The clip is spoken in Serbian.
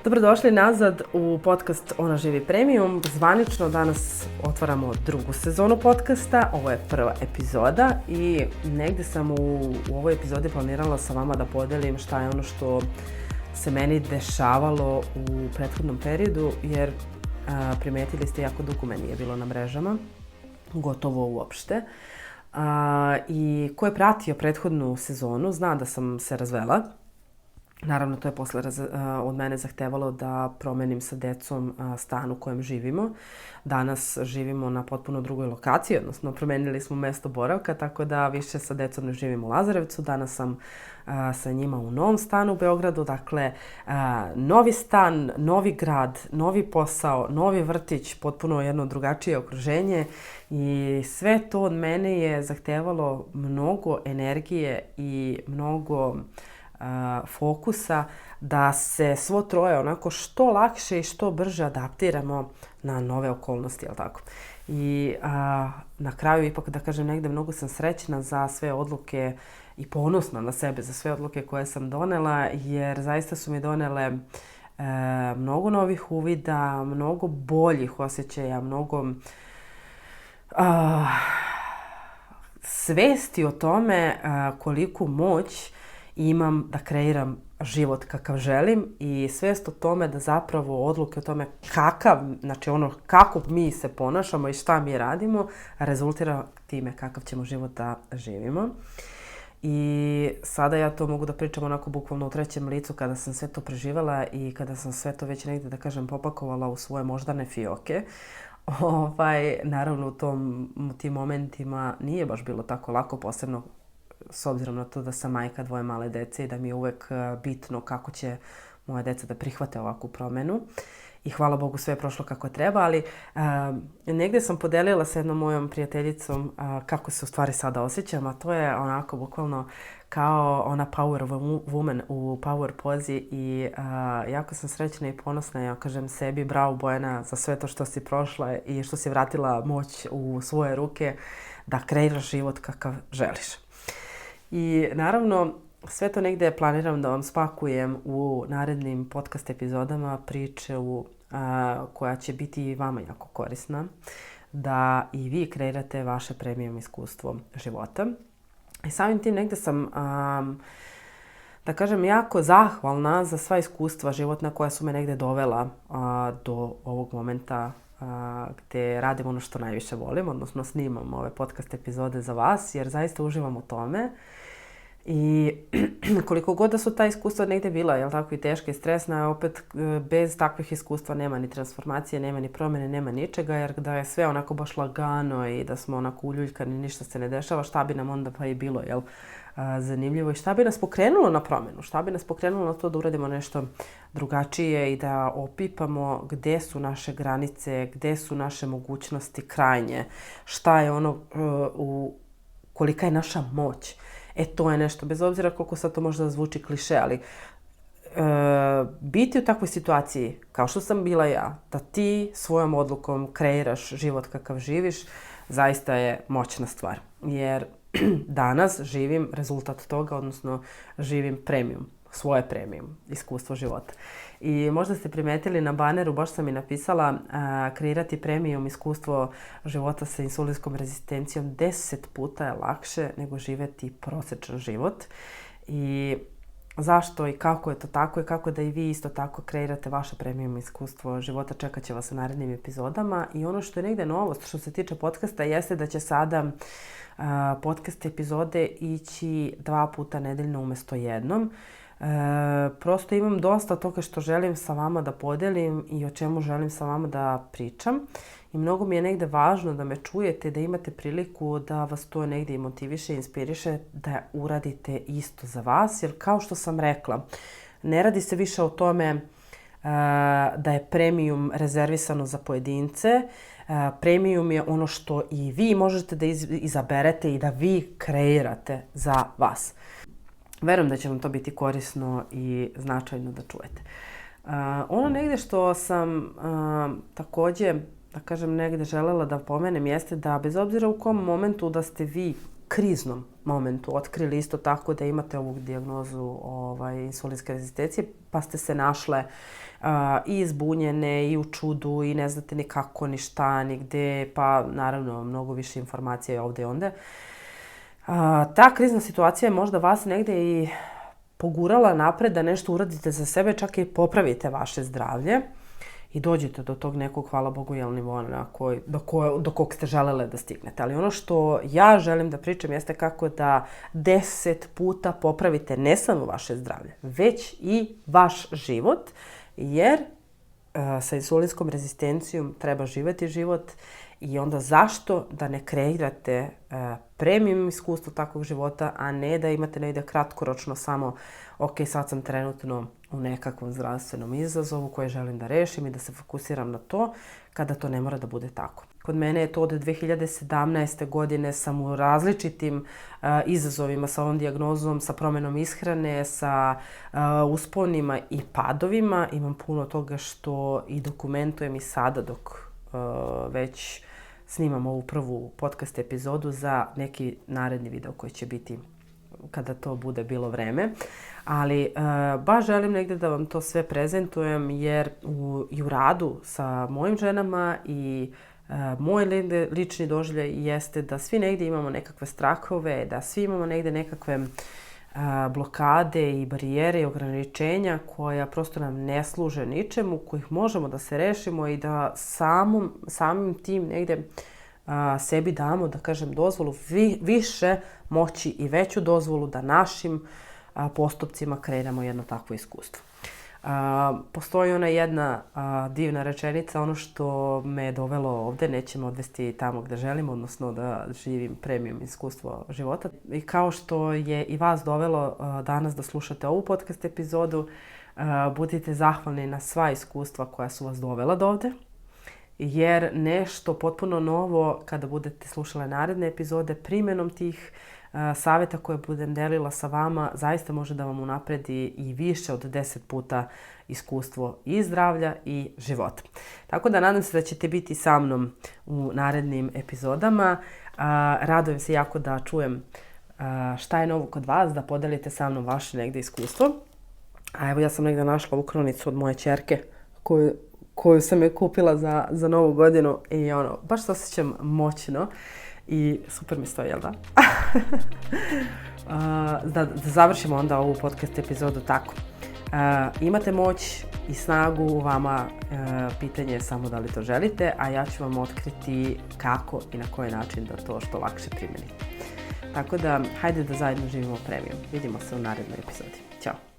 Dobrodošli nazad u podcast Ona živi premium. Zvanično danas otvaramo drugu sezonu podcasta. Ovo je prva epizoda i negdje sam u ovoj epizodi planirala sa vama da podelim šta je ono što se meni dešavalo u prethodnom periodu, jer primetili ste, jako dugo me nije bilo na mrežama, gotovo uopšte. I ko je pratio prethodnu sezonu zna da sam se razvela. Naravno, to je posle od mene zahtevalo da promenim sa decom stan u kojem živimo. Danas živimo na potpuno drugoj lokaciji, odnosno promenili smo mesto boravka, tako da više sa decom ne živim u Lazarevcu. Danas sam sa njima u novom stanu u Beogradu. Dakle, novi stan, novi grad, novi posao, novi vrtić, potpuno jedno drugačije okruženje. I sve to od mene je zahtevalo mnogo energije i mnogo fokusa da se svo troje onako što lakše i što brže adaptiramo na nove okolnosti, jel tako? I na kraju ipak da kažem negde mnogo sam srećna za sve odluke i ponosna na sebe za sve odluke koje sam donela, jer zaista su mi donele mnogo novih uvida, mnogo boljih osjećaja, mnogo svesti o tome koliku moć imam da život kakav želim i svest o tome da zapravo odluke o tome kako mi se ponašamo i šta mi radimo rezultira time kakav ćemo život da živimo. I sada ja to mogu da pričam onako bukvalno u trećem licu kada sam sve to preživjela i kada sam sve to već negdje, da kažem, popakovala u svoje moždane fioke. Naravno u tim momentima nije baš bilo tako lako, posebno s obzirom na to da sam majka dvoje male dece i da mi je uvek bitno kako će moja deca da prihvate ovakvu promenu. I hvala Bogu sve je prošlo kako treba, ali negdje sam podelila sa jednom mojom prijateljicom kako se u stvari sada osjećam, a to je onako bukvalno kao ona power woman u power pozi i jako sam srećna i ponosna. Ja kažem sebi bravo Bojana za sve to što si prošla i što si vratila moć u svoje ruke da kreiraš život kakav želiš. I naravno, sve to negdje planiram da vam spakujem u narednim podcast epizodama priču koja će biti i vama jako korisna, da i vi kreirate vaše premium iskustvo života. I samim tim negdje sam, da kažem, jako zahvalna za sva iskustva životna koja su me negdje dovela do ovog momenta gdje radim ono što najviše volim, odnosno snimam ove podcast epizode za vas, jer zaista uživam u tome. I koliko god da su ta iskustva negdje bila, jel tako, i teška i stresna, opet bez takvih iskustva nema ni transformacije, nema ni promjene, nema ničega, jer da je sve onako baš lagano i da smo onako uljuljkani, ništa se ne dešava, šta bi nam onda pa i bilo, jel, zanimljivo i šta bi nas pokrenulo na promjenu, šta bi nas pokrenulo na to da uradimo nešto drugačije i da opipamo gdje su naše granice, gdje su naše mogućnosti krajnje, šta je ono, kolika je naša moć. To je nešto, bez obzira koliko sad to možda zvuči kliše, ali biti u takvoj situaciji, kao što sam bila ja, da ti svojom odlukom kreiraš život kakav živiš, zaista je moćna stvar. Jer danas živim rezultat toga, odnosno živim premium, svoje premium, iskustvo života. I možda ste primetili na baneru, baš sam i napisala kreirati premium iskustvo života sa insulinskom rezistencijom 10 puta je lakše nego živjeti prosječan život. I zašto i kako je to tako i kako da i vi isto tako kreirate vaše premium iskustvo života, čekat će vas u narednim epizodama. I ono što je negdje novost što se tiče podcasta jeste da će sada podcast epizode ići 2 puta nedeljno umjesto jednom. Prosto imam dosta toga što želim sa vama da podelim i o čemu želim sa vama da pričam. I mnogo mi je negdje važno da me čujete, da imate priliku da vas to negdje motiviše, inspiriše, da uradite isto za vas. Jer kao što sam rekla, ne radi se više o tome da je premium rezervisano za pojedince. Premium je ono što i vi možete da izaberete i da vi kreirate za vas. Verujem da će vam to biti korisno i značajno da čujete. Ono negdje što sam također, da kažem, negdje želela da pomenem jeste da bez obzira u kom momentu da ste vi kriznom momentu otkrili isto tako da imate ovu dijagnozu insulinske rezistencije, pa ste se našle i zbunjene i u čudu i ne znate ni kako, ni šta, ni gde, pa naravno mnogo više informacija je ovde i onda. Ta krizna situacija je možda vas negde i pogurala napred da nešto uradite za sebe, čak i popravite vaše zdravlje i dođete do tog nekog, hvala Bogu, nivoa do kog ste želele da stignete. Ali ono što ja želim da pričam jeste kako da 10 puta popravite ne samo vaše zdravlje, već i vaš život, jer sa insulinskom rezistencijom treba živeti život i onda zašto da ne kreirate premium iskustvo takvog života, a ne da imate negdje kratkoročno samo ok, sad sam trenutno u nekakvom zdravstvenom izazovu koje želim da rešim i da se fokusiram na to, kada to ne mora da bude tako. Kod mene je to od 2017. godine sam u različitim izazovima sa ovom dijagnozom, sa promenom ishrane, sa usponima i padovima. Imam puno toga što i dokumentujem i sada dok već snimam ovu prvu podcast epizodu za neki naredni video koji će biti kada to bude bilo vreme. Ali baš želim negdje da vam to sve prezentujem jer i u radu sa mojim ženama i moj lični doživljaj jeste da svi negdje imamo nekakve strahove, da svi imamo negdje nekakve blokade i barijere i ograničenja koja prosto nam ne služe ničemu, kojih možemo da se rešimo i da samim tim negdje sebi damo, da kažem, dozvolu više moći i veću dozvolu da našim postupcima kreiramo jedno takvo iskustvo. Postoji ona jedna divna rečenica, ono što me je dovelo ovde, neće me odvesti tamo gde želim, odnosno da živim premium iskustvo života. I kao što je i vas dovelo danas da slušate ovu podcast epizodu, budite zahvalni na sva iskustva koja su vas dovela do ovde, jer nešto potpuno novo kada budete slušale naredne epizode, primjenom tih savjeta koje budem delila sa vama zaista može da vam unapredi i više od 10 puta iskustvo i zdravlja i života. Tako da nadam se da ćete biti sa mnom u narednim epizodama. Radujem se jako da čujem šta je novo kod vas, da podelite sa mnom vaše negde iskustvo. A evo ja sam negde našla ovu kronicu od moje ćerke koju sam je kupila za Novu godinu i baš se osjećam moćno. I super mi stoji, jel da? Da završimo onda ovu podcast epizodu tako. Imate moć i snagu u vama, pitanje je samo da li to želite, a ja ću vam otkriti kako i na koji način da to što lakše primenite. Tako da, hajde da zajedno živimo premium. Vidimo se u narednoj epizodi. Ćao!